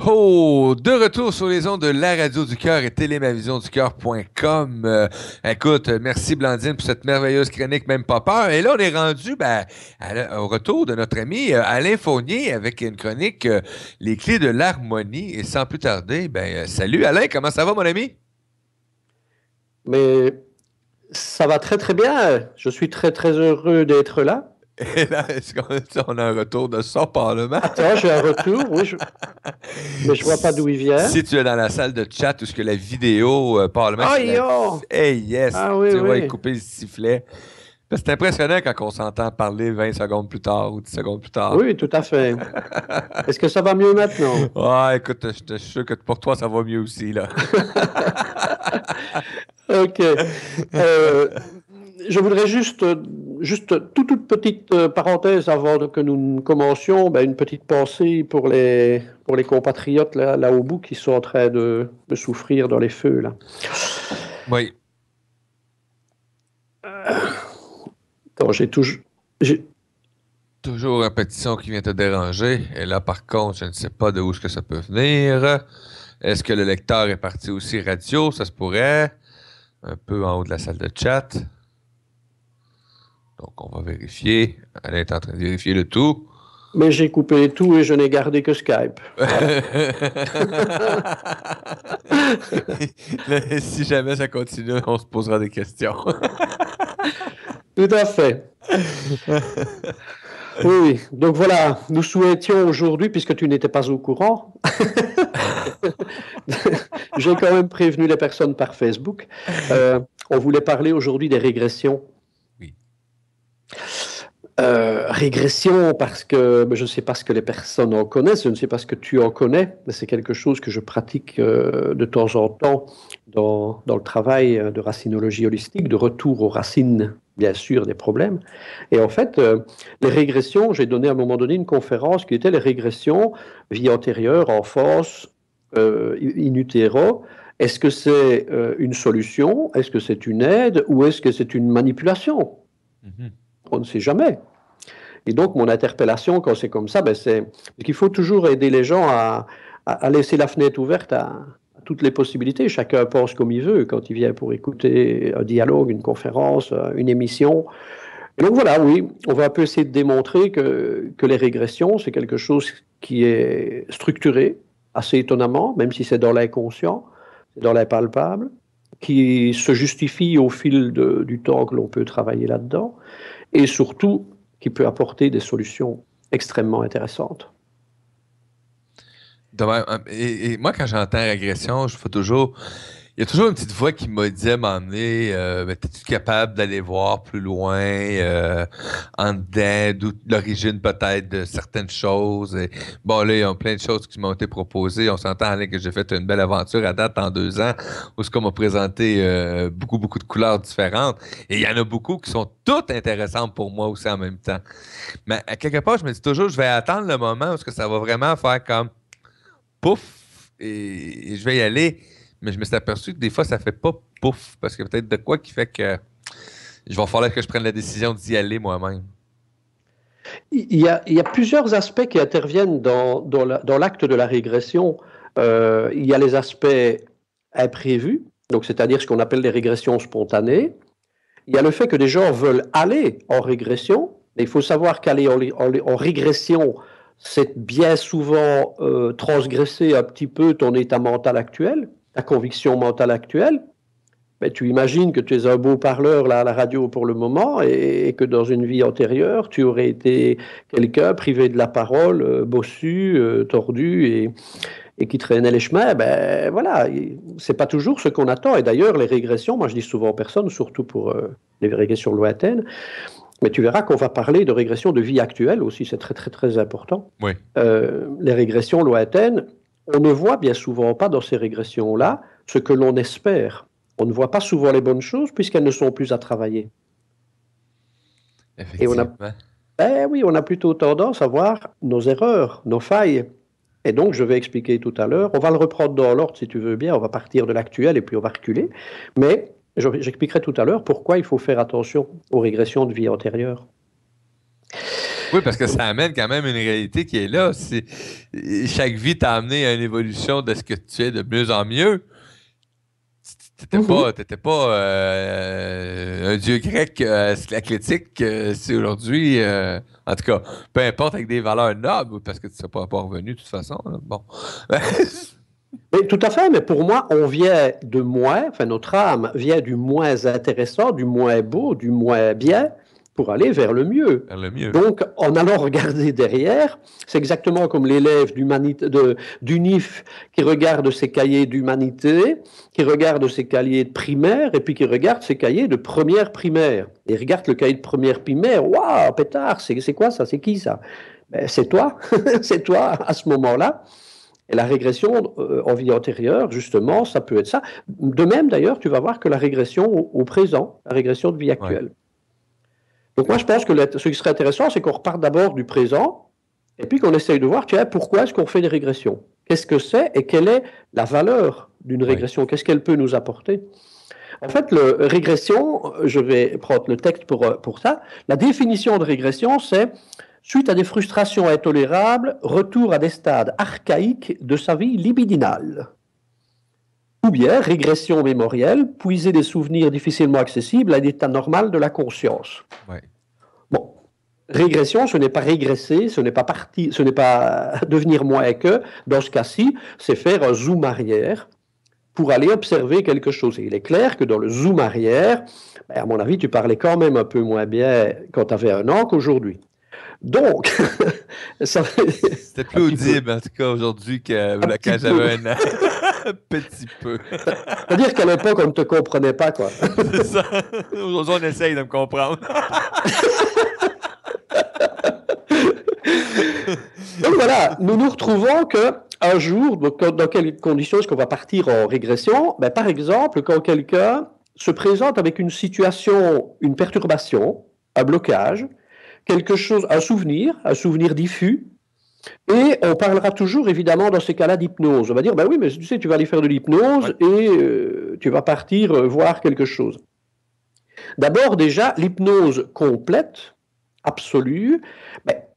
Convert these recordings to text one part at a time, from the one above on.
Oh, de retour sur les ondes de la Radio du Cœur et télémavisionducœur.com. Écoute, merci Blandine pour cette merveilleuse chronique, même pas peur. Et là, on est rendu au retour de notre ami Alain Fournier avec une chronique Les clés de l'harmonie. Et sans plus tarder, salut Alain, comment ça va mon ami? Mais ça va très très bien. Je suis très très heureux d'être là. Et là, est-ce qu'on a un retour de son Parlement? Attends, j'ai un retour, oui, mais je vois pas d'où il vient. Si tu es dans la salle de chat où ce que la vidéo Parlement, Ah, c'est la... yo! Hey, yes! Ah oui, Tu vois, il oui. couper le sifflet. C'est impressionnant quand on s'entend parler 20 secondes plus tard ou 10 secondes plus tard. Oui, tout à fait. Est-ce que ça va mieux maintenant? Ouais, écoute, je suis sûr que pour toi, ça va mieux aussi, là. OK. Euh, je voudrais juste toute petite parenthèse avant que nous ne commencions, une petite pensée pour les compatriotes là au bout qui sont en train de souffrir dans les feux, là. Oui. Attends, j'ai- Toujours un petit son qui vient te déranger. Et là, par contre, je ne sais pas de où est-ce que ça peut venir. Est-ce que le lecteur est parti aussi radio? Ça se pourrait. Un peu en haut de la salle de chat. Donc, on va vérifier. Elle est en train de vérifier le tout. mais j'ai coupé tout et je n'ai gardé que Skype. Si jamais ça continue, on se posera des questions. Tout à fait. Oui, oui. Donc voilà, nous souhaitions aujourd'hui, puisque tu n'étais pas au courant, j'ai quand même prévenu les personnes par Facebook, on voulait parler aujourd'hui des régressions. Oui. Régression parce que je ne sais pas ce que les personnes en connaissent, je ne sais pas ce que tu en connais, mais c'est quelque chose que je pratique de temps en temps dans le travail de racinologie holistique, de retour aux racines, bien sûr, des problèmes. Et en fait, les régressions, j'ai donné à un moment donné une conférence qui était les régressions, vie antérieure, enfance, in utero. Est-ce que c'est une solution? Est-ce que c'est une aide? Ou est-ce que c'est une manipulation? Mhm. On ne sait jamais. Et donc, mon interpellation, quand c'est comme ça, c'est qu'il faut toujours aider les gens à laisser la fenêtre ouverte à toutes les possibilités. Chacun pense comme il veut quand il vient pour écouter un dialogue, une conférence, une émission. Et donc voilà, oui, on va un peu essayer de démontrer que les régressions, c'est quelque chose qui est structuré, assez étonnamment, même si c'est dans l'inconscient, c'est dans l'impalpable, qui se justifie au fil du temps que l'on peut travailler là-dedans, et surtout qui peut apporter des solutions extrêmement intéressantes. Et moi, quand j'entends régression, je fais toujours. Il y a toujours une petite voix qui m'a dit à un moment donné, t'es-tu capable d'aller voir plus loin, en dedans, d'où l'origine peut-être de certaines choses. Et, bon, là, il y a plein de choses qui m'ont été proposées. On s'entend, Alain, que j'ai fait une belle aventure à date en 2 ans, où ce qu'on m'a présenté beaucoup, beaucoup de couleurs différentes. Et il y en a beaucoup qui sont toutes intéressantes pour moi aussi en même temps. Mais à quelque part, je me dis toujours, je vais attendre le moment où ce que ça va vraiment faire comme pouf, et je vais y aller. Mais je me suis aperçu que des fois, ça fait pas pouf, parce que peut-être de quoi qui fait que il va falloir que je prenne la décision d'y aller moi-même. Il y a plusieurs aspects qui interviennent dans l'acte de la régression. Il y a les aspects imprévus, donc c'est-à-dire ce qu'on appelle les régressions spontanées. Il y a le fait que des gens veulent aller en régression, mais il faut savoir qu'aller en régression, c'est bien souvent transgresser un petit peu ton état mental actuel, ta conviction mentale actuelle. Mais tu imagines que tu es un beau parleur là, à la radio pour le moment et que dans une vie antérieure, tu aurais été quelqu'un privé de la parole, bossu, tordu et qui traînait les chemins. Ben voilà, c'est pas toujours ce qu'on attend. Et d'ailleurs, les régressions, moi je dis souvent aux personnes, surtout pour les régressions lointaines, mais tu verras qu'on va parler de régression de vie actuelle aussi, c'est très très très important. Oui. Les régressions lointaines, on ne voit bien souvent pas dans ces régressions-là ce que l'on espère. On ne voit pas souvent les bonnes choses puisqu'elles ne sont plus à travailler. Et Effectivement. oui, on a plutôt tendance à voir nos erreurs, nos failles. Et donc, je vais expliquer tout à l'heure. On va le reprendre dans l'ordre si tu veux bien. On va partir de l'actuel et puis on va reculer. Mais j'expliquerai tout à l'heure pourquoi il faut faire attention aux régressions de vie antérieure. Oui, parce que ça amène quand même une réalité qui est là. Chaque vie t'a amené à une évolution de ce que tu es de mieux en mieux. T'étais pas un dieu grec athlétique. C'est aujourd'hui, en tout cas, peu importe, avec des valeurs nobles, parce que tu ne serais pas revenu de toute façon. Là. Bon. Mais tout à fait, mais pour moi, on vient de moins, enfin notre âme vient du moins intéressant, du moins beau, du moins bien, pour aller vers le mieux. Vers le mieux. Donc, en allant regarder derrière, c'est exactement comme l'élève du NIF qui regarde ses cahiers d'humanité, qui regarde ses cahiers de primaire, et puis qui regarde ses cahiers de première primaire. Et regarde le cahier de première primaire, waouh, pétard, c'est quoi ça, c'est qui ça? Ben, c'est toi, c'est toi à ce moment-là. Et la régression en vie antérieure, justement, ça peut être ça. De même, d'ailleurs, tu vas voir que la régression au présent, la régression de vie actuelle. Ouais. Donc moi, je pense que ce qui serait intéressant, c'est qu'on reparte d'abord du présent, et puis qu'on essaye de voir, tiens, pourquoi est-ce qu'on fait des régressions? Qu'est-ce que c'est et quelle est la valeur d'une régression? Qu'est-ce qu'elle peut nous apporter? En fait, régression, je vais prendre le texte pour ça, la définition de régression, c'est suite à des frustrations intolérables, retour à des stades archaïques de sa vie libidinale. Ou bien régression mémorielle, puiser des souvenirs difficilement accessibles à l'état normal de la conscience. Ouais. Bon, régression, ce n'est pas régresser, ce n'est pas devenir moins que. Dans ce cas-ci, c'est faire un zoom arrière pour aller observer quelque chose. Et il est clair que dans le zoom arrière, à mon avis, tu parlais quand même un peu moins bien quand tu avais 1 an qu'aujourd'hui. Donc, c'était plus audible en tout cas aujourd'hui que quand j'avais 1 an. Un petit peu. C'est-à-dire qu'à l'époque, on ne te comprenait pas, quoi. C'est ça. Aujourd'hui, on essaye de me comprendre. Donc voilà, nous nous retrouvons qu'un jour, dans quelles conditions est-ce qu'on va partir en régression? Ben, par exemple, quand quelqu'un se présente avec une situation, une perturbation, un blocage, quelque chose, un souvenir diffus, et on parlera toujours, évidemment, dans ces cas-là, d'hypnose. On va dire, ben oui, mais tu sais, tu vas aller faire de l'hypnose et tu vas partir voir quelque chose. D'abord, déjà, l'hypnose complète, absolue,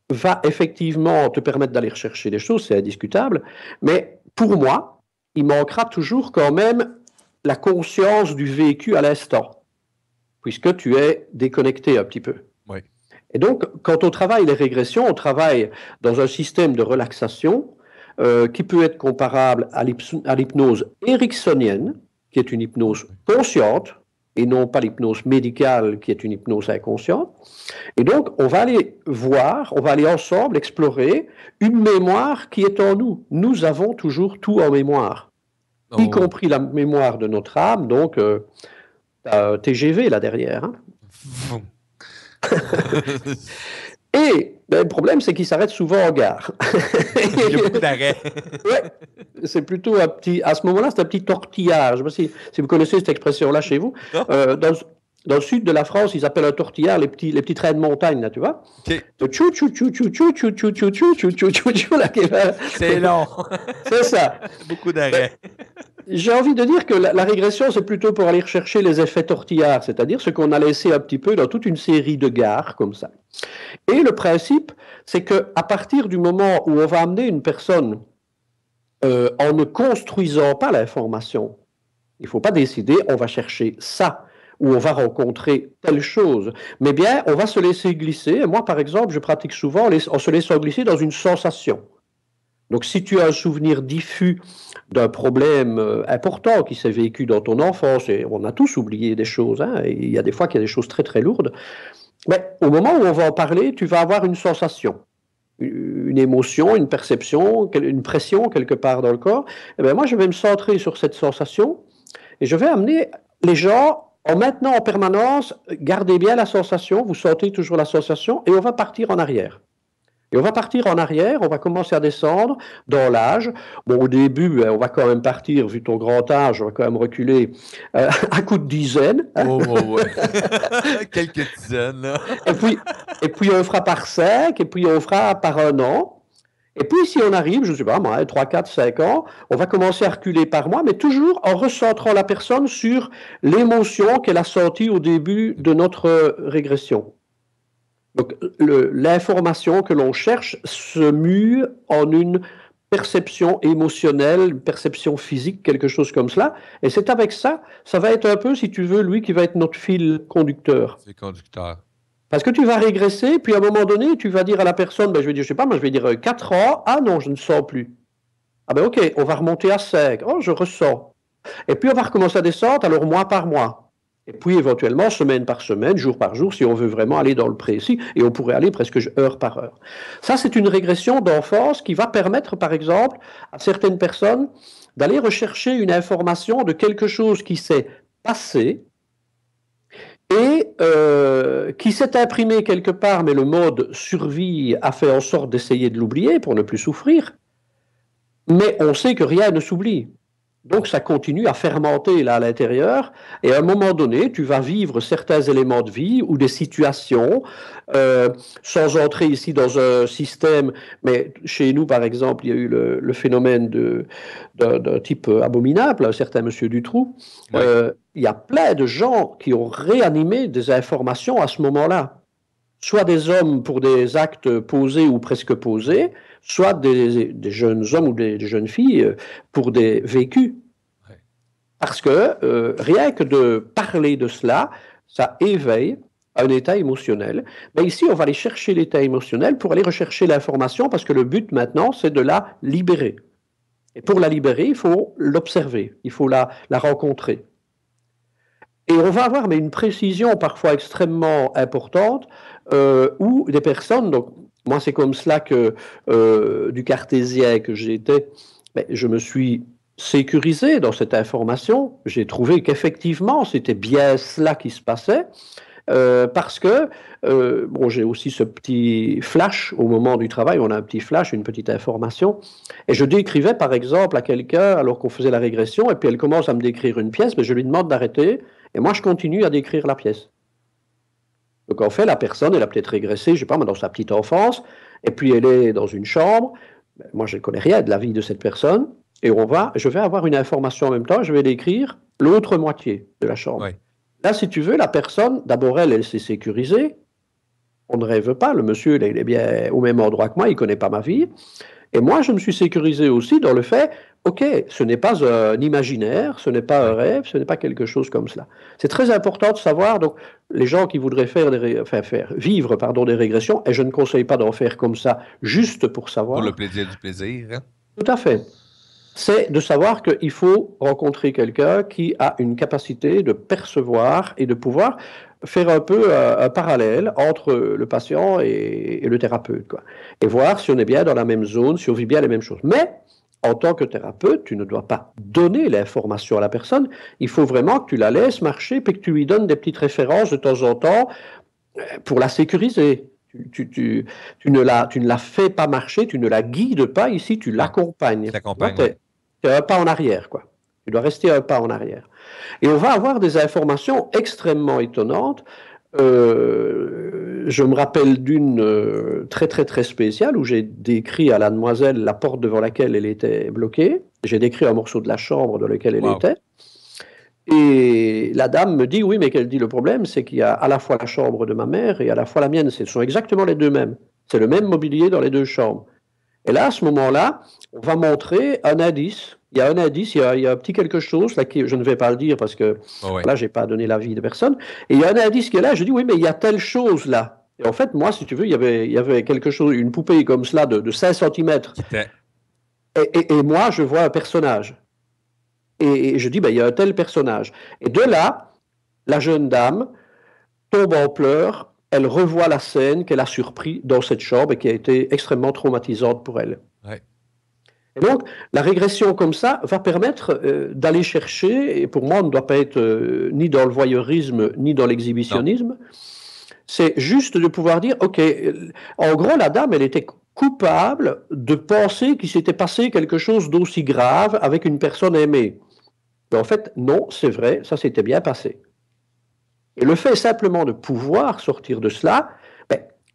va effectivement te permettre d'aller rechercher des choses, c'est indiscutable, mais pour moi, il manquera toujours quand même la conscience du vécu à l'instant, puisque tu es déconnecté un petit peu. Oui. Et donc, quand on travaille les régressions, on travaille dans un système de relaxation qui peut être comparable à l'hypnose ericksonienne, qui est une hypnose consciente, et non pas l'hypnose médicale, qui est une hypnose inconsciente. Et donc, on va aller voir, on va aller ensemble explorer une mémoire qui est en nous. Nous avons toujours tout en mémoire, y compris la mémoire de notre âme, donc TGV là derrière. Hein. Et le problème, c'est qu'il s'arrête souvent en gare. Il y a beaucoup d'arrêts. Ouais, c'est plutôt un petit. À ce moment-là, c'est un petit tortillard. Je ne sais pas si vous connaissez cette expression-là chez vous. Dans le sud de la France, ils appellent un tortillard les petits trains de montagne, là, tu vois. C'est long. C'est ça. Beaucoup d'arrêts. J'ai envie de dire que la régression, c'est plutôt pour aller rechercher les effets tortillards, c'est-à-dire ce qu'on a laissé un petit peu dans toute une série de gares comme ça. Et le principe, c'est qu'à partir du moment où on va amener une personne en ne construisant pas l'information, il ne faut pas décider, on va chercher ça, ou on va rencontrer telle chose, mais bien, on va se laisser glisser. Et moi, par exemple, je pratique souvent en se laissant glisser dans une sensation. Donc, si tu as un souvenir diffus d'un problème important qui s'est vécu dans ton enfance, et on a tous oublié des choses, hein, et il y a des fois qu'il y a des choses très très lourdes, mais au moment où on va en parler, tu vas avoir une sensation, une émotion, une perception, une pression quelque part dans le corps. Et bien moi, je vais me centrer sur cette sensation et je vais amener les gens en maintenant en permanence, gardez bien la sensation, vous sentez toujours la sensation, et on va partir en arrière. Et on va partir en arrière, on va commencer à descendre dans l'âge. Bon, au début, on va quand même partir, vu ton grand âge, on va quand même reculer à coup de dizaines. Oh, quelques dizaines, là. et puis, on fera par 5, et puis on fera par 1 an. Et puis, si on arrive, je ne sais pas, 3, 4, 5 ans, on va commencer à reculer par mois, mais toujours en recentrant la personne sur l'émotion qu'elle a sentie au début de notre régression. Donc, l'information que l'on cherche se mue en une perception émotionnelle, une perception physique, quelque chose comme cela. Et c'est avec ça, ça va être un peu, si tu veux, lui qui va être notre fil conducteur. C'est conducteur. Parce que tu vas régresser, puis à un moment donné, tu vas dire à la personne, ben, je vais dire, je sais pas, moi je vais dire 4 ans, ah non, je ne sens plus. Ah ben ok, on va remonter à 5, oh je ressens. Et puis on va recommencer à descendre, alors mois par mois. Et puis éventuellement, semaine par semaine, jour par jour, si on veut vraiment aller dans le précis, et on pourrait aller presque heure par heure. Ça, c'est une régression d'enfance qui va permettre, par exemple, à certaines personnes d'aller rechercher une information de quelque chose qui s'est passé et qui s'est imprimé quelque part, mais le mode survie a fait en sorte d'essayer de l'oublier pour ne plus souffrir. Mais on sait que rien ne s'oublie. Donc ça continue à fermenter là à l'intérieur, et à un moment donné, tu vas vivre certains éléments de vie ou des situations, sans entrer ici dans un système, mais chez nous par exemple, il y a eu le phénomène d'un type abominable, un certain monsieur Dutroux. Oui. Il y a plein de gens qui ont réanimé des informations à ce moment-là. Soit des hommes pour des actes posés ou presque posés, soit des jeunes hommes ou des jeunes filles pour des vécus. Ouais. Parce que rien que de parler de cela, ça éveille un état émotionnel. Mais ici, on va aller chercher l'état émotionnel pour aller rechercher l'information, parce que le but maintenant, c'est de la libérer. Et pour la libérer, il faut l'observer, il faut la rencontrer. Et on va avoir mais une précision parfois extrêmement importante où des personnes, donc moi c'est comme cela que du cartésien que j'étais, je me suis sécurisé dans cette information, j'ai trouvé qu'effectivement c'était bien cela qui se passait, parce que bon, j'ai aussi ce petit flash au moment du travail, on a un petit flash, une petite information, et je décrivais par exemple à quelqu'un alors qu'on faisait la régression, et puis elle commence à me décrire une pièce, mais je lui demande d'arrêter, et moi je continue à décrire la pièce. Donc en fait, la personne, elle a peut-être régressé, je sais pas, dans sa petite enfance, et puis elle est dans une chambre, moi je ne connais rien de la vie de cette personne, et je vais avoir une information en même temps, je vais décrire l'autre moitié de la chambre. Oui. Là, si tu veux, la personne, d'abord, elle s'est sécurisée. On ne rêve pas. Le monsieur, il est bien au même endroit que moi, il ne connaît pas ma vie. Et moi, je me suis sécurisé aussi dans le fait, OK, ce n'est pas un imaginaire, ce n'est pas un rêve, ce n'est pas quelque chose comme cela. C'est très important de savoir, donc, les gens qui voudraient vivre des régressions, et je ne conseille pas d'en faire comme ça, juste pour savoir. Pour le plaisir du plaisir. Hein? Tout à fait. C'est de savoir qu'il faut rencontrer quelqu'un qui a une capacité de percevoir et de pouvoir faire un peu un parallèle entre le patient et le thérapeute, quoi. Et voir si on est bien dans la même zone, si on vit bien les mêmes choses. Mais en tant que thérapeute, tu ne dois pas donner l'information à la personne. Il faut vraiment que tu la laisses marcher puis que tu lui donnes des petites références de temps en temps pour la sécuriser. Tu ne la fais pas marcher, tu ne la guides pas ici, tu l'accompagnes. Tu l'accompagnes. Tu es un pas en arrière, quoi. Tu dois rester un pas en arrière. Et on va avoir des informations extrêmement étonnantes. Je me rappelle d'une très très très spéciale où j'ai décrit à la demoiselle la porte devant laquelle elle était bloquée. J'ai décrit un morceau de la chambre dans lequel elle était. Et la dame me dit, oui, mais qu'elle dit, le problème, c'est qu'il y a à la fois la chambre de ma mère et à la fois la mienne. Ce sont exactement les deux mêmes. C'est le même mobilier dans les deux chambres. Et là, à ce moment-là, on va montrer un indice. Il y a un indice, il y a un petit quelque chose, là, je ne vais pas le dire parce que là, je n'ai pas donné l'avis de personne. Et il y a un indice qui est là, je dis, oui, mais il y a telle chose là. Et en fait, moi, si tu veux, il y avait quelque chose, une poupée comme cela de 5 cm. Et moi, je vois un personnage. Et je dis, il y a un tel personnage. Et de là, la jeune dame tombe en pleurs. Elle revoit la scène qu'elle a surpris dans cette chambre et qui a été extrêmement traumatisante pour elle. Ouais. Et donc, la régression comme ça va permettre d'aller chercher, et pour moi, on ne doit pas être ni dans le voyeurisme, ni dans l'exhibitionnisme. C'est juste de pouvoir dire, OK, en gros, la dame, elle était coupable de penser qu'il s'était passé quelque chose d'aussi grave avec une personne aimée. Mais en fait, non, c'est vrai, ça s'était bien passé. Et le fait simplement de pouvoir sortir de cela,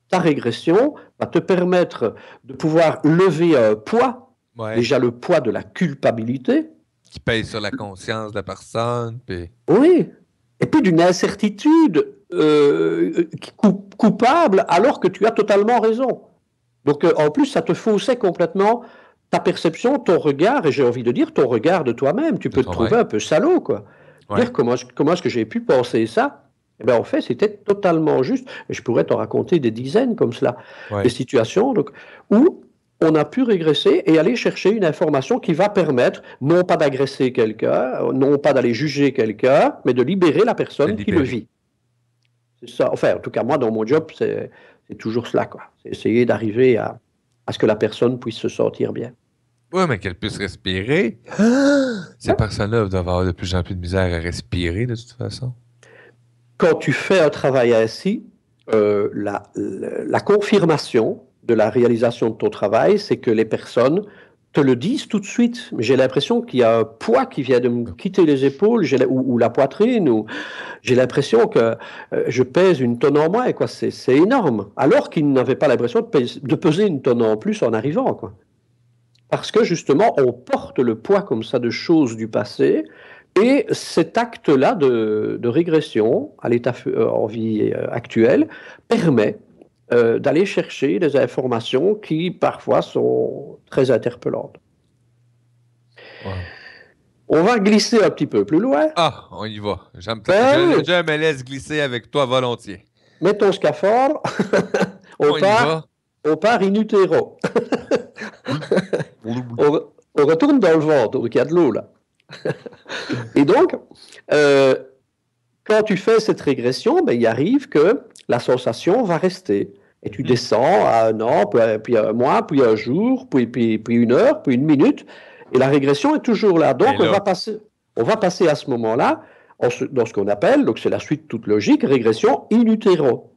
ta régression va te permettre de pouvoir lever un poids, déjà le poids de la culpabilité. Qui pèse sur la conscience de la personne. Puis... Oui, et puis d'une incertitude coupable alors que tu as totalement raison. Donc en plus, ça te faussait complètement ta perception, ton regard, et j'ai envie de dire ton regard de toi-même. Tu peux te trouver un peu salaud, quoi. Ouais. Dire comment est-ce que j'ai pu penser ça? Eh bien, en fait, c'était totalement juste. Et je pourrais t'en raconter des dizaines comme cela, des situations donc, où on a pu régresser et aller chercher une information qui va permettre, non pas d'agresser quelqu'un, non pas d'aller juger quelqu'un, mais de libérer la personne qui le vit. C'est ça. Enfin, en tout cas, moi, dans mon job, c'est toujours cela, quoi. C'est essayer d'arriver à ce que la personne puisse se sentir bien. Oui, mais qu'elle puisse respirer. Ces personnes-là doivent avoir de plus en plus de misère à respirer, de toute façon. Quand tu fais un travail ainsi, la confirmation de la réalisation de ton travail, c'est que les personnes te le disent tout de suite. J'ai l'impression qu'il y a un poids qui vient de me quitter les épaules ou la poitrine, ou j'ai l'impression que je pèse une tonne en moins, quoi. C'est énorme. Alors qu'ils n'avaient pas l'impression de peser une tonne en plus en arrivant, quoi. Parce que justement, on porte le poids comme ça de choses du passé, et cet acte-là de régression à l'état en vie actuelle permet d'aller chercher des informations qui parfois sont très interpellantes. Wow. On va glisser un petit peu plus loin. Ah, on y va. Je me laisse glisser avec toi volontiers. Mets ton scaphandre. on part in utero. on retourne dans le ventre, donc il y a de l'eau là. Et donc, quand tu fais cette régression, ben, il arrive que la sensation va rester. Et tu descends à un an, puis un mois, puis un jour, puis une heure, puis une minute. Et la régression est toujours là. Donc, on va passer à ce moment-là dans ce qu'on appelle, donc c'est la suite toute logique, régression in utero.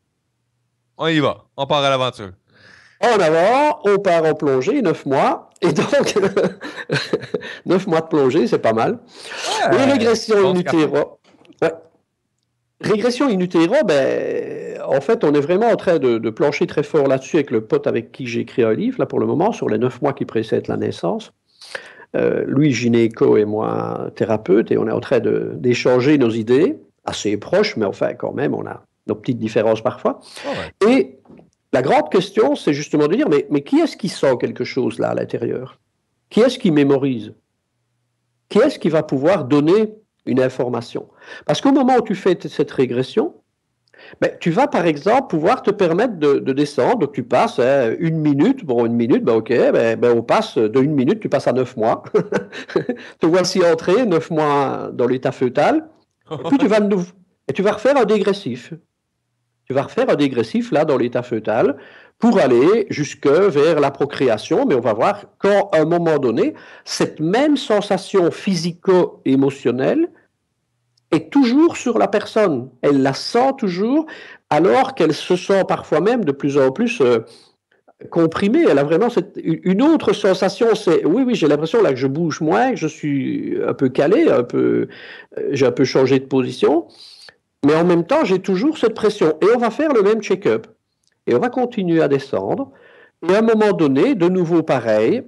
On y va. On part à l'aventure. En avant, on part en plongée, 9 mois. Et donc, 9 mois de plongée, c'est pas mal. Et régression in utero. Ouais. Régression in utero, ben, en fait, on est vraiment en train de plancher très fort là-dessus avec le pote avec qui j'ai écrit un livre, là, pour le moment, sur les 9 mois qui précèdent la naissance. Lui, gynéco, et moi, thérapeute, et on est en train d'échanger nos idées, assez proches, mais enfin, quand même, on a nos petites différences parfois. Oh ouais. Et la grande question, c'est justement de dire, mais qui est-ce qui sent quelque chose là à l'intérieur? Qui est-ce qui mémorise? Qui est-ce qui va pouvoir donner une information? Parce qu'au moment où tu fais cette régression, ben, tu vas par exemple pouvoir te permettre de descendre. Donc tu passes une minute, ben, ok, ben, on passe de 1 minute, tu passes à 9 mois. Te voici entrer 9 mois dans l'état fœtal, et puis tu vas refaire un dégressif. Tu vas refaire un dégressif là dans l'état fœtal pour aller jusque vers la procréation, mais on va voir qu'à un moment donné, cette même sensation physico-émotionnelle est toujours sur la personne. Elle la sent toujours, alors qu'elle se sent parfois même de plus en plus comprimée. Elle a vraiment une autre sensation. C'est oui, j'ai l'impression là que je bouge moins, que je suis un peu calé, j'ai un peu changé de position. Mais en même temps, j'ai toujours cette pression. Et on va faire le même check-up. Et on va continuer à descendre. Et à un moment donné, de nouveau pareil,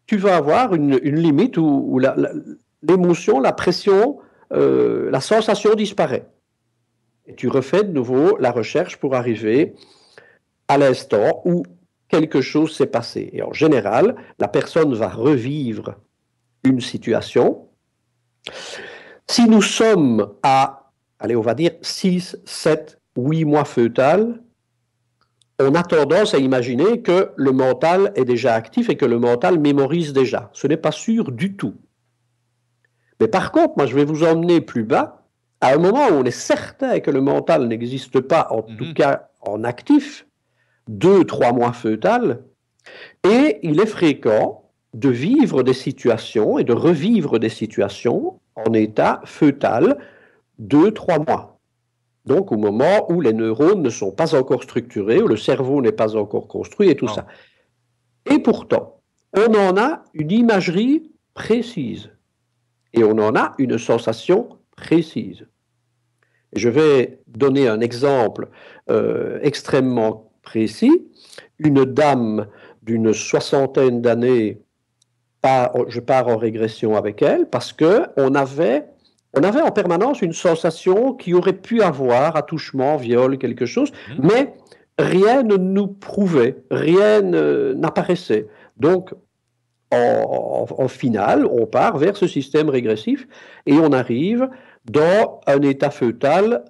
tu vas avoir une limite où l'émotion, la pression, la sensation disparaît. Et tu refais de nouveau la recherche pour arriver à l'instant où quelque chose s'est passé. Et en général, la personne va revivre une situation. Si nous sommes allez, on va dire 6, 7, 8 mois fœtal, on a tendance à imaginer que le mental est déjà actif et que le mental mémorise déjà. Ce n'est pas sûr du tout. Mais par contre, moi, je vais vous emmener plus bas, à un moment où on est certain que le mental n'existe pas, en tout cas en actif, 2, 3 mois fœtal, et il est fréquent de vivre des situations et de revivre des situations en état fœtal 2, 3 mois. Donc au moment où les neurones ne sont pas encore structurés, où le cerveau n'est pas encore construit et tout ça. Et pourtant, on en a une imagerie précise. Et on en a une sensation précise. Je vais donner un exemple extrêmement précis. Une dame d'une 60aine d'années, je pars en régression avec elle parce qu'on avait On avait en permanence une sensation qui aurait pu avoir attouchement, viol, quelque chose, mais rien ne nous prouvait, rien n'apparaissait. Donc, en finale, on part vers ce système régressif et on arrive dans un état fœtal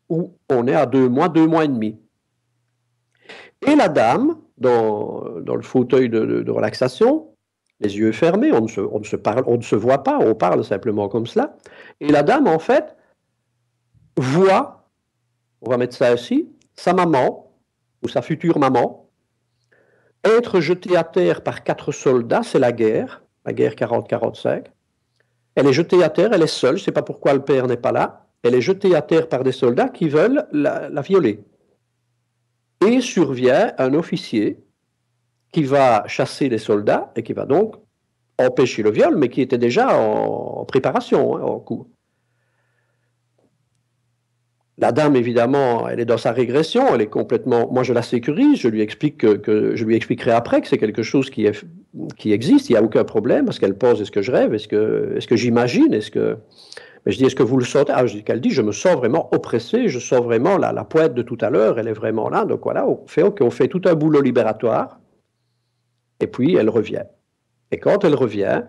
où on est à 2 mois et demi. Et la dame, dans le fauteuil de relaxation, les yeux fermés, on ne se voit pas, on parle simplement comme cela. Et la dame, en fait, voit, on va mettre ça ici, sa maman, ou sa future maman, être jetée à terre par 4 soldats, c'est la guerre 40-45. Elle est jetée à terre, elle est seule, je ne sais pas pourquoi le père n'est pas là. Elle est jetée à terre par des soldats qui veulent la violer. Et survient un officier qui va chasser les soldats et qui va donc empêcher le viol, mais qui était déjà en préparation, en cours. La dame, évidemment, elle est dans sa régression, elle est complètement... Moi, je la sécurise, je lui explique je lui expliquerai après que c'est quelque chose qui existe, il n'y a aucun problème, parce qu'elle pose, est-ce que je rêve, est-ce que j'imagine, Mais je dis, est-ce que vous le sentez? Qu'elle dit, je me sens vraiment oppressé, je sens vraiment la poète de tout à l'heure, elle est vraiment là, donc voilà, on fait tout un boulot libératoire, et puis elle revient. Et quand elle revient,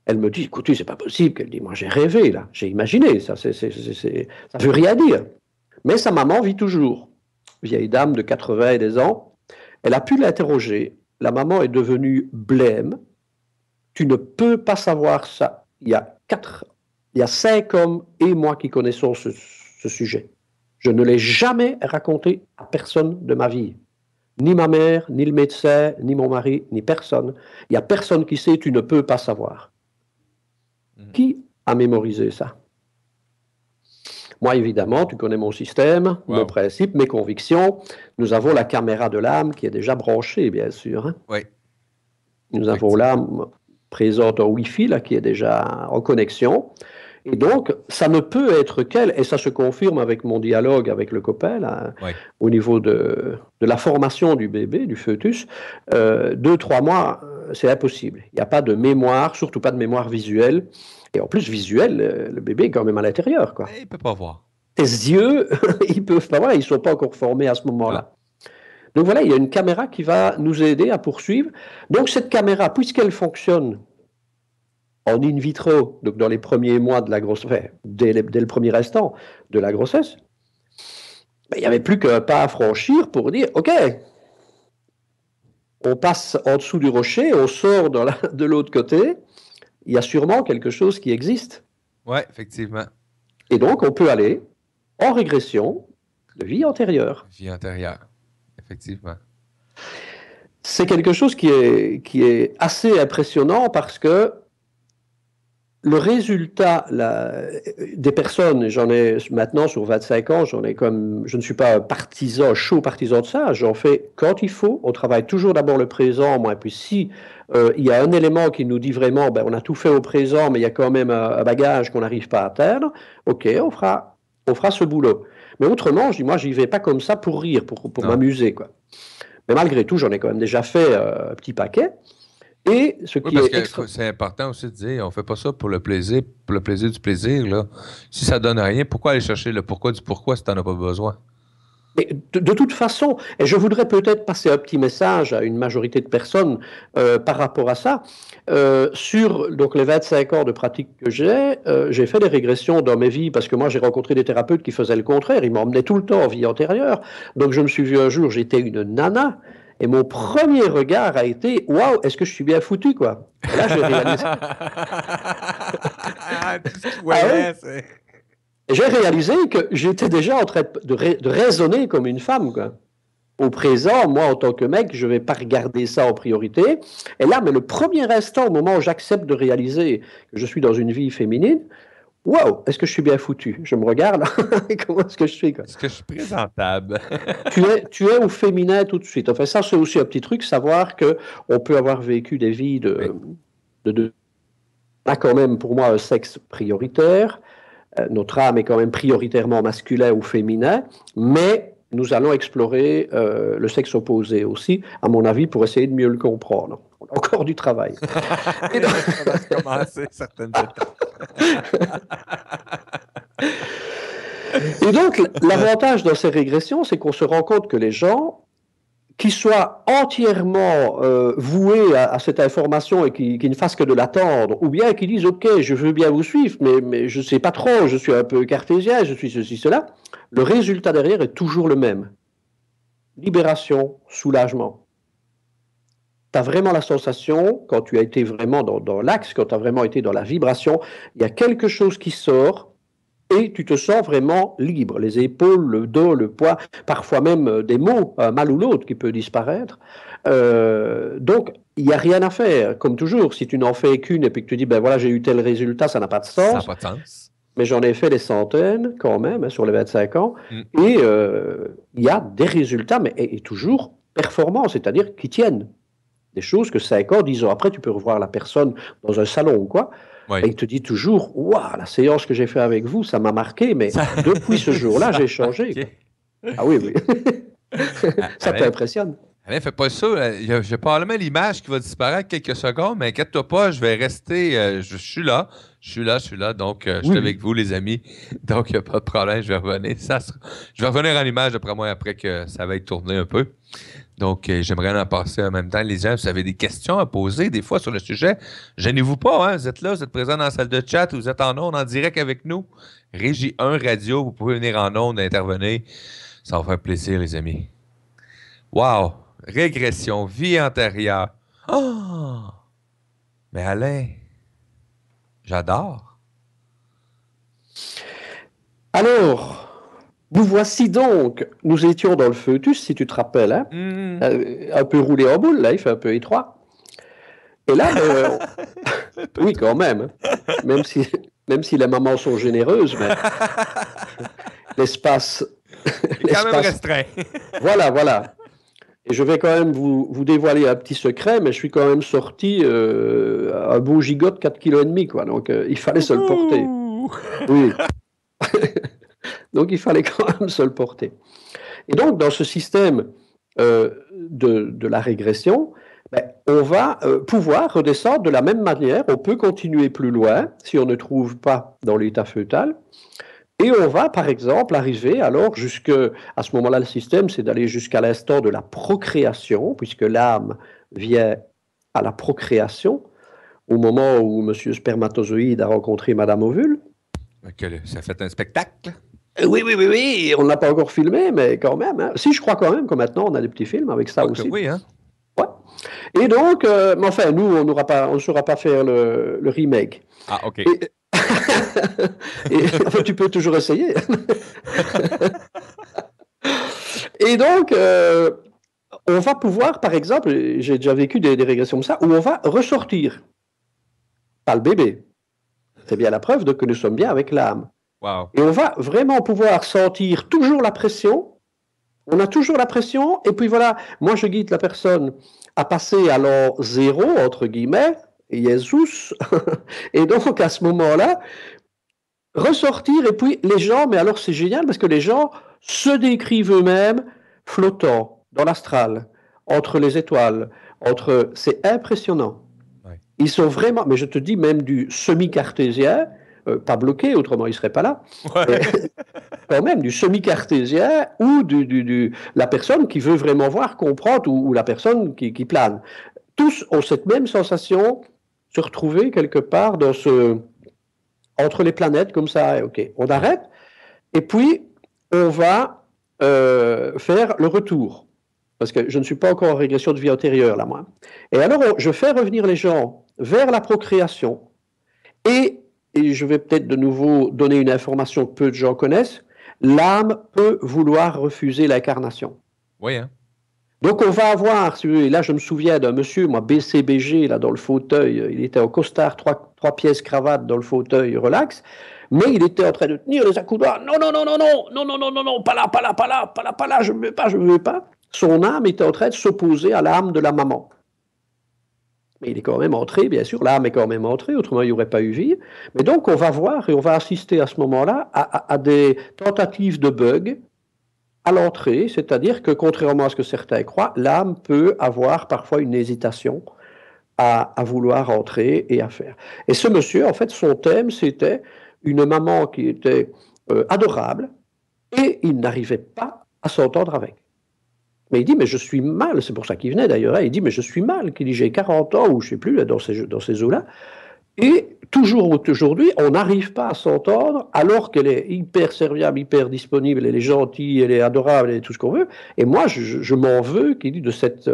elle me dit, écoutez, c'est pas possible, qu'elle dit, moi j'ai rêvé, là, j'ai imaginé, ça veut rien dire. Mais sa maman vit toujours, vieille dame de 80 et des ans. Elle a pu l'interroger. La maman est devenue blême. Tu ne peux pas savoir ça. Il y a 5 hommes et moi qui connaissons ce sujet. Je ne l'ai jamais raconté à personne de ma vie. Ni ma mère, ni le médecin, ni mon mari, ni personne. Il n'y a personne qui sait, tu ne peux pas savoir. Qui a mémorisé ça? Moi, évidemment, tu connais mon système, mon principe, mes convictions. Nous avons la caméra de l'âme qui est déjà branchée, bien sûr. Hein. Oui. Nous avons l'âme présente en Wi-Fi, là, qui est déjà en connexion. Et donc, ça ne peut être qu'elle, et ça se confirme avec mon dialogue avec le copain, là, au niveau de la formation du bébé, du fœtus. 2-3 mois, c'est impossible. Il n'y a pas de mémoire, surtout pas de mémoire visuelle. Et en plus, visuel, le bébé est quand même à l'intérieur, quoi. Il ne peut pas voir. Tes yeux, ils peuvent pas voir, ils ne sont pas encore formés à ce moment-là. Donc voilà, il y a une caméra qui va nous aider à poursuivre. Donc cette caméra, puisqu'elle fonctionne en in vitro, donc dans les premiers mois de la grossesse, enfin, dès le premier instant de la grossesse, il n'y avait plus qu'un pas à franchir pour dire, OK, on passe en dessous du rocher, on sort de l'autre côté, il y a sûrement quelque chose qui existe. Oui, effectivement. Et donc, on peut aller en régression de vie antérieure. Vie antérieure, effectivement. C'est quelque chose qui est assez impressionnant parce que le résultat des personnes, j'en ai maintenant sur 25 ans, je ne suis pas un chaud partisan de ça, j'en fais quand il faut, on travaille toujours d'abord le présent, moi, et puis si il y a un élément qui nous dit vraiment, on a tout fait au présent, mais il y a quand même un bagage qu'on n'arrive pas à atteindre, ok, on fera ce boulot. Mais autrement, je dis, moi, j'y vais pas comme ça pour rire, pour m'amuser, quoi. Mais malgré tout, j'en ai quand même déjà fait un petit paquet. Et ce qui est c'est important aussi de dire, on fait pas ça pour le plaisir du plaisir, là. Si ça donne rien, pourquoi aller chercher le pourquoi du pourquoi si tu n'en as pas besoin? Mais de toute façon, et je voudrais peut-être passer un petit message à une majorité de personnes par rapport à ça. Sur donc, les 25 ans de pratique que j'ai fait des régressions dans mes vies parce que moi j'ai rencontré des thérapeutes qui faisaient le contraire, ils m'emmenaient tout le temps en vie antérieure. Donc je me suis vu un jour, j'étais une nana. Et mon premier regard a été « Waouh, est-ce que je suis bien foutu, quoi ?» Et là, j'ai réalisé... J'ai réalisé que j'étais déjà en train de raisonner comme une femme, quoi. Au présent, moi, en tant que mec, je ne vais pas regarder ça en priorité. Et là, mais le premier instant, au moment où j'accepte de réaliser que je suis dans une vie féminine, wow, est-ce que je suis bien foutu? Je me regarde, comment est-ce que je suis, quoi? Est-ce que je suis présentable? tu es au féminin tout de suite. Enfin, ça, c'est aussi un petit truc, savoir qu'on peut avoir vécu des vies on a quand même, pour moi, un sexe prioritaire. Notre âme est quand même prioritairement masculin ou féminin, mais nous allons explorer le sexe opposé aussi, à mon avis, pour essayer de mieux le comprendre. On a encore du travail. Ça va commencer certaines étapes. Et donc, l'avantage dans ces régressions, c'est qu'on se rend compte que les gens qui soient entièrement voués à cette information et qui ne fassent que de l'attendre, ou bien qui disent « Ok, je veux bien vous suivre, mais je ne sais pas trop, je suis un peu cartésien, je suis ceci, cela », le résultat derrière est toujours le même. Libération, soulagement. Tu as vraiment la sensation, quand tu as été vraiment dans l'axe, quand tu as vraiment été dans la vibration, il y a quelque chose qui sort et tu te sens vraiment libre. Les épaules, le dos, le poids, parfois même des mots, un mal ou l'autre qui peut disparaître. Donc, il n'y a rien à faire. Comme toujours, si tu n'en fais qu'une et puis que tu dis, ben voilà, j'ai eu tel résultat, ça n'a pas de Ça n'a sens. pas de sens. Mais j'en ai fait des centaines quand même, hein, sur les 25 ans. Mm. Et il y a des résultats, mais et toujours performants, c'est-à-dire qui tiennent. Des choses que 5 ans, 10 ans après, tu peux revoir la personne dans un salon ou quoi. Oui. Et il te dit toujours, waouh, la séance que j'ai fait avec vous, ça m'a marqué, mais depuis ce jour-là, j'ai changé. Quoi. Ah oui, oui. Ça t'impressionne. Alain, fais pas ça. J'ai probablement l'image qui va disparaître quelques secondes, mais inquiète-toi pas, je vais rester. Je suis là. Je suis là. Donc, je suis avec vous, les amis. Donc, il n'y a pas de problème. Je vais revenir. Je vais revenir en image, d'après moi, après que ça va être tourné un peu. Donc, j'aimerais en passer en même temps. Les gens, si vous avez des questions à poser, des fois, sur le sujet, gênez-vous pas. Hein? Vous êtes là, vous êtes présent dans la salle de chat, vous êtes en ondes, en direct avec nous. Régie 1 Radio, vous pouvez venir en ondes, intervenir. Ça va faire plaisir, les amis. Wow! Régression, vie antérieure. Oh! Mais Alain, j'adore. Alors, nous voici donc. Nous étions dans le fœtus, si tu te rappelles, hein? Un peu roulé en boule, là, il fait un peu étroit. Et là, oui, quand même. Même si les mamans sont généreuses, mais l'espace... est quand même restreint. Voilà. Et je vais quand même vous dévoiler un petit secret, mais je suis quand même sorti un beau gigot de 4,5 kg, quoi. Donc, il fallait se le porter. Oui. Donc, il fallait quand même se le porter. Et donc, dans ce système de la régression, on va pouvoir redescendre de la même manière. On peut continuer plus loin si on ne trouve pas dans l'état fœtal. Et on va, par exemple, arriver alors à ce moment-là, le système, c'est d'aller jusqu'à l'instant de la procréation, puisque l'âme vient à la procréation, au moment où Monsieur Spermatozoïde a rencontré Madame Ovule. Ça fait un spectacle? Oui, on ne l'a pas encore filmé, mais quand même. Hein. Si, je crois quand même que maintenant, on a des petits films avec ça aussi. Oui, hein? Ouais. Et donc, mais enfin, nous, on ne saura pas faire le remake. Ah, OK. Enfin, tu peux toujours essayer. Et donc, on va pouvoir, par exemple, j'ai déjà vécu des régressions comme ça, où on va ressortir. Pas le bébé. C'est bien la preuve que nous sommes bien avec l'âme. Wow. Et on va vraiment pouvoir sentir toujours la pression. On a toujours la pression, et puis voilà, moi je guide la personne à passer à l'an 0, entre guillemets, Jesus, et donc à ce moment-là, ressortir, et puis les gens, mais alors c'est génial, parce que les gens se décrivent eux-mêmes flottants dans l'astral, entre les étoiles, c'est impressionnant. Ouais. Ils sont vraiment, mais je te dis même du semi-cartésien, pas bloqué, autrement il ne serait pas là. Ouais. Quand même, du semi-cartésien ou la personne qui veut vraiment voir, comprendre, ou la personne qui plane. Tous ont cette même sensation, se retrouver quelque part entre les planètes, comme ça, ok, on arrête, et puis on va faire le retour. Parce que je ne suis pas encore en régression de vie antérieure, là, moi. Et alors, je fais revenir les gens vers la procréation, et je vais peut-être de nouveau donner une information que peu de gens connaissent, l'âme peut vouloir refuser l'incarnation. Oui, hein. Donc on va avoir, et là je me souviens d'un monsieur, moi BCBG, là dans le fauteuil, il était en costard, trois pièces cravate dans le fauteuil relax, mais il était en train de tenir les accoudoirs, non, pas là, je ne veux pas. Son âme était en train de s'opposer à l'âme de la maman. Mais il est quand même entré, bien sûr, l'âme est quand même entrée, autrement il n'y aurait pas eu vie. Mais donc on va voir et on va assister à ce moment-là à des tentatives de bugs à l'entrée, c'est-à-dire que contrairement à ce que certains croient, l'âme peut avoir parfois une hésitation à vouloir entrer et à faire. Et ce monsieur, en fait, son thème, c'était une maman qui était adorable et il n'arrivait pas à s'entendre avec. Mais il dit, mais je suis mal, c'est pour ça qu'il venait d'ailleurs, hein. Il dit, mais je suis mal, qu'il dit, j'ai 40 ans, ou je ne sais plus, là, dans ces eaux-là, et toujours aujourd'hui, on n'arrive pas à s'entendre, alors qu'elle est hyper serviable, hyper disponible, elle est gentille, elle est adorable, elle est tout ce qu'on veut, et moi, je m'en veux, qu'il dit, de cette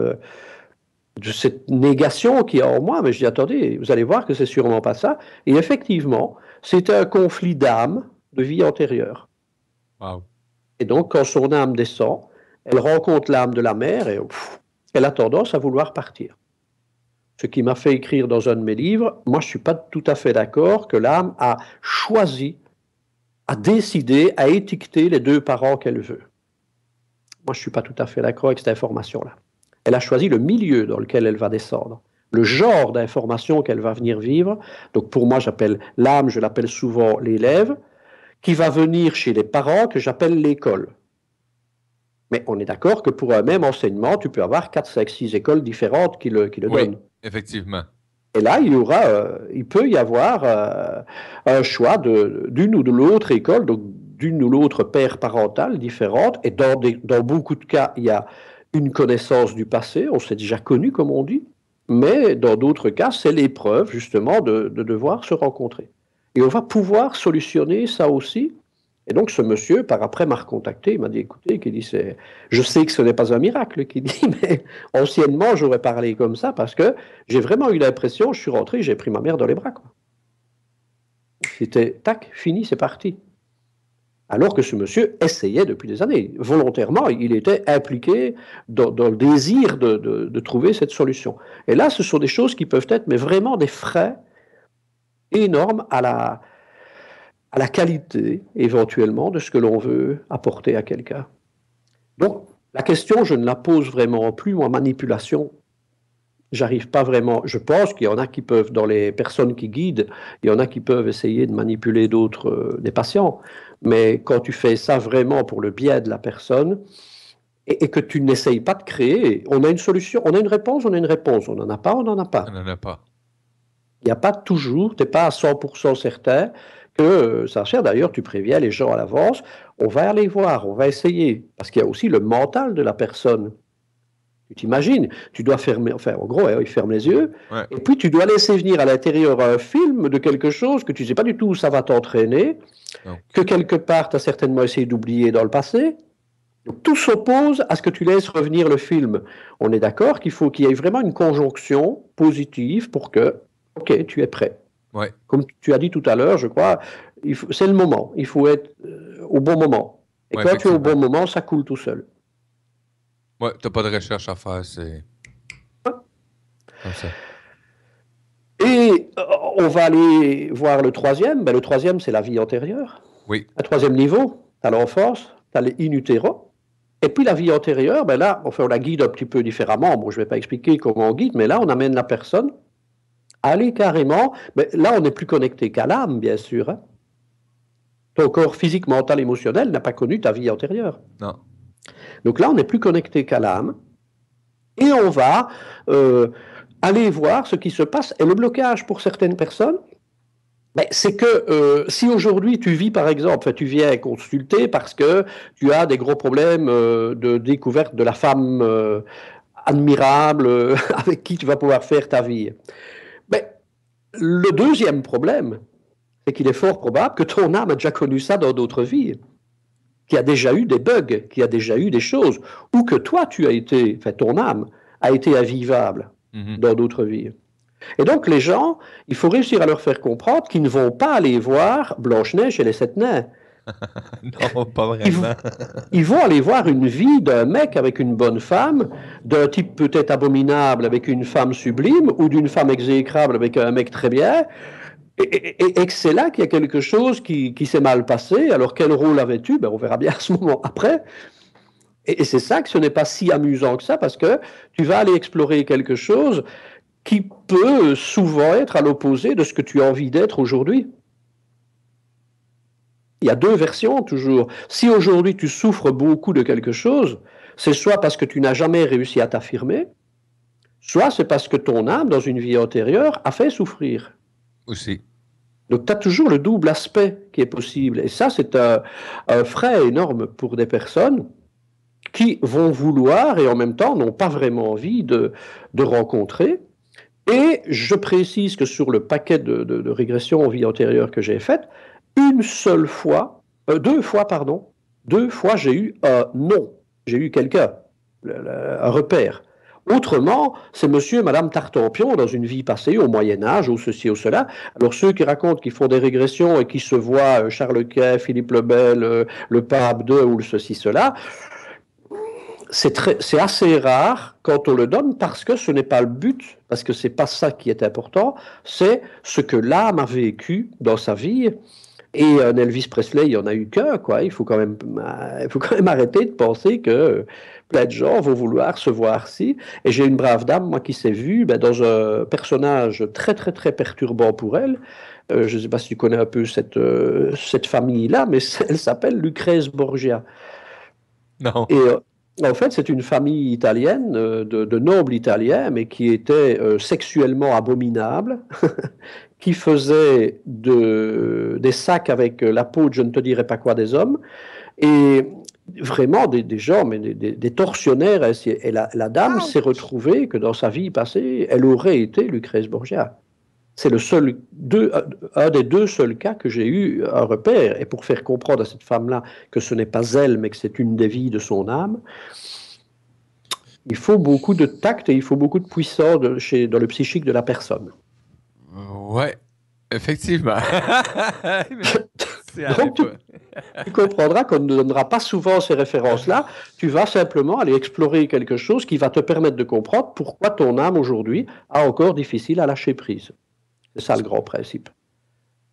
négation qu'il y a en moi, mais je dis, attendez, vous allez voir que c'est sûrement pas ça, et effectivement, c'était un conflit d'âme de vie antérieure. Wow. Et donc, quand son âme descend, elle rencontre l'âme de la mère et elle a tendance à vouloir partir. Ce qui m'a fait écrire dans un de mes livres, moi je ne suis pas tout à fait d'accord que l'âme a choisi, a décidé, a étiqueté les deux parents qu'elle veut. Moi je ne suis pas tout à fait d'accord avec cette information-là. Elle a choisi le milieu dans lequel elle va descendre, le genre d'information qu'elle va venir vivre. Donc pour moi j'appelle l'âme, je l'appelle souvent l'élève, qui va venir chez les parents que j'appelle l'école. Mais on est d'accord que pour un même enseignement, tu peux avoir 4, 5, 6 écoles différentes qui le donnent. Effectivement. Et là, il peut y avoir un choix d'une ou de l'autre école, donc d'une ou l'autre paire parentale différente. Et dans beaucoup de cas, il y a une connaissance du passé, on s'est déjà connu, comme on dit. Mais dans d'autres cas, c'est l'épreuve, justement, de devoir se rencontrer. Et on va pouvoir solutionner ça aussi. Et donc ce monsieur, par après, m'a recontacté, il m'a dit, écoutez, je sais que ce n'est pas un miracle, qu'il dit, mais anciennement, j'aurais parlé comme ça, parce que j'ai vraiment eu l'impression, je suis rentré, j'ai pris ma mère dans les bras, quoi. C'était, tac, fini, c'est parti. Alors que ce monsieur essayait depuis des années, volontairement, il était impliqué dans le désir de trouver cette solution. Et là, ce sont des choses qui peuvent être, mais vraiment des frais énormes à la qualité, éventuellement, de ce que l'on veut apporter à quelqu'un. Donc, la question, je ne la pose vraiment plus, moi, manipulation. J'arrive pas vraiment. Je pense qu'il y en a qui peuvent, dans les personnes qui guident, il y en a qui peuvent essayer de manipuler d'autres, des patients. Mais quand tu fais ça vraiment pour le bien de la personne, et que tu n'essayes pas de créer, on a une solution, on a une réponse, on a une réponse. On n'en a pas, on n'en a pas. On n'en a pas. Il n'y a pas toujours, tu n'es pas à 100% certain que ça sert. D'ailleurs, tu préviens les gens à l'avance, on va aller voir, on va essayer. Parce qu'il y a aussi le mental de la personne. Tu t'imagines, tu dois fermer, enfin en gros, il ferme les yeux, Ouais. et puis tu dois laisser venir à l'intérieur un film de quelque chose que tu ne sais pas du tout où ça va t'entraîner, que quelque part tu as certainement essayé d'oublier dans le passé. Donc tout s'oppose à ce que tu laisses revenir le film. On est d'accord qu'il faut qu'il y ait vraiment une conjonction positive pour que, ok, tu es prêt. Ouais. Comme tu as dit tout à l'heure, je crois, c'est le moment. Il faut être au bon moment. Et quand tu es au bon moment, ça coule tout seul. Ouais, tu n'as pas de recherche à faire, c'est comme ça. Et on va aller voir le troisième. Ben, le troisième, c'est la vie antérieure. Oui. Un troisième niveau, tu as l'enfance, tu as les in utero. Et puis la vie antérieure, ben là, on la guide un petit peu différemment. Bon, je ne vais pas expliquer comment on guide, mais là, on amène la personne à aller carrément. Mais là, on n'est plus connecté qu'à l'âme, bien sûr. Hein. Ton corps physique, mental, émotionnel n'a pas connu ta vie antérieure. Non. Donc là, on n'est plus connecté qu'à l'âme. Et on va aller voir ce qui se passe. Et le blocage pour certaines personnes, ben, c'est que si aujourd'hui tu vis, par exemple, tu viens consulter parce que tu as des gros problèmes de découverte de la femme admirable avec qui tu vas pouvoir faire ta vie. Ben, le deuxième problème, c'est qu'il est fort probable que ton âme a déjà connu ça dans d'autres vies, qu'il y a déjà eu des bugs, qu'il y a déjà eu des choses, ou que toi, ton âme a été invivable dans d'autres vies. Et donc, les gens, il faut réussir à leur faire comprendre qu'ils ne vont pas aller voir Blanche-Neige et les 7 nains. Non, pas vraiment. Ils vont aller voir une vie d'un mec avec une bonne femme, d'un type peut-être abominable avec une femme sublime, ou d'une femme exécrable avec un mec très bien, et que c'est là qu'il y a quelque chose qui s'est mal passé. Alors quel rôle avais-tu? Ben, on verra bien à ce moment après. Et c'est ça que ce n'est pas si amusant que ça, parce que tu vas aller explorer quelque chose qui peut souvent être à l'opposé de ce que tu as envie d'être aujourd'hui. Il y a deux versions toujours. Si aujourd'hui tu souffres beaucoup de quelque chose, c'est soit parce que tu n'as jamais réussi à t'affirmer, soit c'est parce que ton âme, dans une vie antérieure, a fait souffrir. Aussi. Donc, tu as toujours le double aspect qui est possible. Et ça, c'est un frais énorme pour des personnes qui vont vouloir et en même temps n'ont pas vraiment envie de rencontrer. Et je précise que sur le paquet de régression en vie antérieure que j'ai faite, deux fois j'ai eu un non, j'ai eu quelqu'un, un repère. Autrement, c'est monsieur et madame Tartampion dans une vie passée, au Moyen-Âge, ou ceci ou cela. Alors ceux qui racontent qu'ils font des régressions et qui se voient Charles Quint, Philippe le Bel, le pape II ou le ceci, cela, c'est assez rare quand on le donne parce que ce n'est pas le but, parce que c'est pas ça qui est important, c'est ce que l'âme a vécu dans sa vie. Et un Elvis Presley, il n'y en a eu qu'un, quoi. Il faut quand même arrêter de penser que plein de gens vont vouloir se voir ci. Et j'ai une brave dame, moi, qui s'est vue dans un personnage très, très, très perturbant pour elle. Je ne sais pas si tu connais un peu cette famille-là, mais elle s'appelle Lucrèce Borgia. Non. Et en fait, c'est une famille italienne, de nobles italiens, mais qui était sexuellement abominable, qui faisait des sacs avec la peau de je ne te dirai pas quoi des hommes, et vraiment des gens, mais des tortionnaires. Et la dame s'est retrouvée que dans sa vie passée, elle aurait été Lucrèce Borgia. C'est un des deux seuls cas que j'ai eu un repère. Et pour faire comprendre à cette femme-là que ce n'est pas elle, mais que c'est une des vies de son âme, il faut beaucoup de tact et il faut beaucoup de puissance dans le psychique de la personne. Ouais, effectivement. Donc, tu comprendras qu'on ne donnera pas souvent ces références-là. Tu vas simplement aller explorer quelque chose qui va te permettre de comprendre pourquoi ton âme aujourd'hui a encore difficile à lâcher prise. C'est ça le grand principe.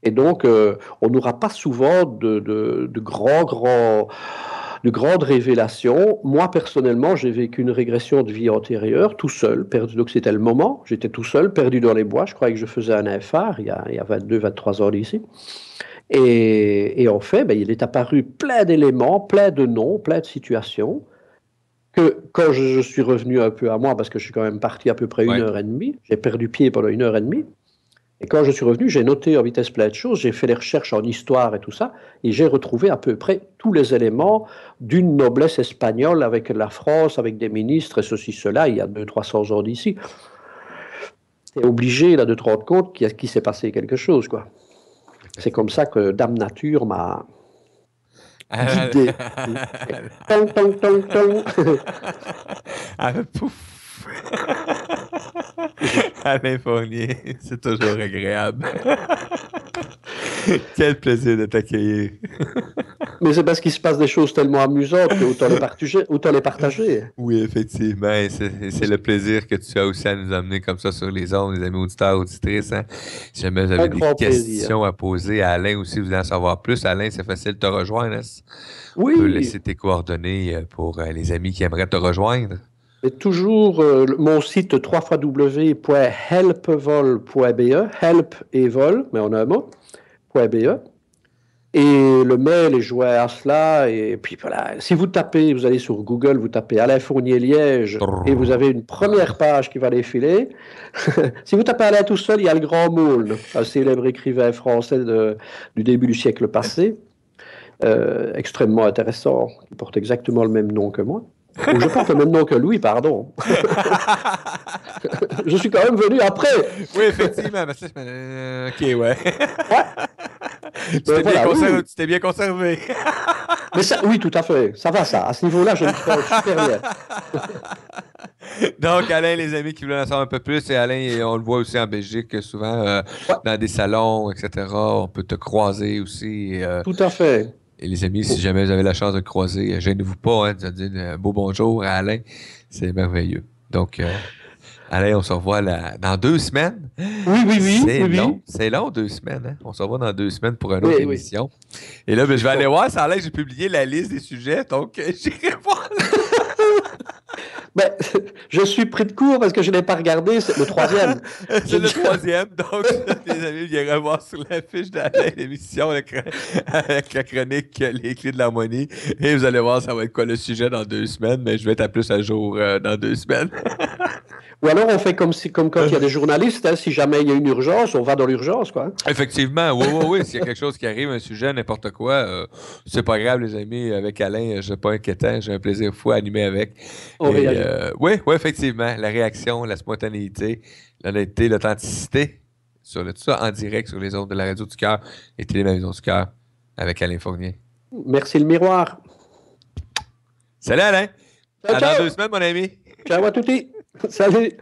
Et donc, on n'aura pas souvent de grandes révélations. Moi, personnellement, j'ai vécu une régression de vie antérieure, tout seul, perdu. Donc, c'était le moment. J'étais tout seul, perdu dans les bois. Je croyais que je faisais un infart il y a 22, 23 ans d'ici. Et en fait, il est apparu plein d'éléments, plein de noms, plein de situations, que quand je suis revenu un peu à moi, parce que je suis quand même parti à peu près 1 heure et demie, j'ai perdu pied pendant 1 heure et demie, et quand je suis revenu, j'ai noté en vitesse plein de choses, j'ai fait des recherches en histoire et tout ça, et j'ai retrouvé à peu près tous les éléments d'une noblesse espagnole avec la France, avec des ministres et ceci, cela, il y a 200-300 ans d'ici. Tu es obligé là, de te rendre compte qu'il s'est passé quelque chose, quoi. C'est comme ça que Dame Nature m'a guidé. Tong, tong, tong, tong. Pouf! Alain Fournier, c'est toujours agréable. Quel plaisir de t'accueillir. Mais c'est parce qu'il se passe des choses tellement amusantes que autant les partager. Oui, effectivement. Et c'est le plaisir que tu as aussi à nous amener comme ça sur les ondes, les amis auditeurs, auditrices. Hein. Si jamais vous avez des questions à poser à Alain aussi, vous voulez en savoir plus, Alain, c'est facile de te rejoindre. Hein. Oui. Tu peux laisser tes coordonnées pour les amis qui aimeraient te rejoindre. C'est toujours mon site www.helpvol.be, help et vol, mais en un mot, .be. Et le mail est joint à cela. Et puis voilà, si vous tapez, vous allez sur Google, vous tapez Alain Fournier Liège et vous avez une première page qui va défiler. Si vous tapez Alain tout seul, il y a le Grand Moulne, un célèbre écrivain français du début du siècle passé, extrêmement intéressant, qui porte exactement le même nom que moi. Ou je porte le même nom que lui, pardon. Je suis quand même venu après. Oui, effectivement. OK, ouais. Tu t'es bien conservé. Mais ça, oui, tout à fait. Ça va, ça. À ce niveau-là, je me trouve super bien. Donc, Alain, les amis qui veulent en savoir un peu plus, et Alain, on le voit aussi en Belgique, souvent dans des salons, etc. On peut te croiser aussi. Tout à fait. Et les amis, si jamais vous avez la chance de le croiser, gênez-vous pas hein, de dire un beau bonjour à Alain. C'est merveilleux. Donc, Alain, on se revoit dans 2 semaines. Oui. C'est long. C'est long, 2 semaines. Hein? On se revoit dans 2 semaines pour une autre émission. Et là, je vais aller voir. Ça a l'air que j'ai publié la liste des sujets. Donc, j'irai voir. Ben, je suis pris de court parce que je n'ai pas regardé. C'est le 3e. C'est le 3e. Donc, les amis, vous irez voir sur la fiche d'Alain l'émission avec la chronique Les clés de l'harmonie. Et vous allez voir, ça va être quoi le sujet dans 2 semaines. Mais je vais être à plus à jour dans 2 semaines. Ou alors on fait comme quand il y a des journalistes, hein, si jamais il y a une urgence, on va dans l'urgence, quoi. Effectivement, oui. S'il y a quelque chose qui arrive, un sujet, n'importe quoi, c'est pas grave, les amis. Avec Alain, je suis pas inquiétant. J'ai un plaisir fou à animer avec. On réagit. Oui, effectivement. La réaction, la spontanéité, l'honnêteté, l'authenticité. Tout ça en direct sur les ondes de la Radio du Cœur et Télé Ma Vision du Cœur avec Alain Fournier. Merci le miroir. Salut Alain! Ciao, À ciao. dans 2 semaines, mon ami! Ciao à tutti. Salut.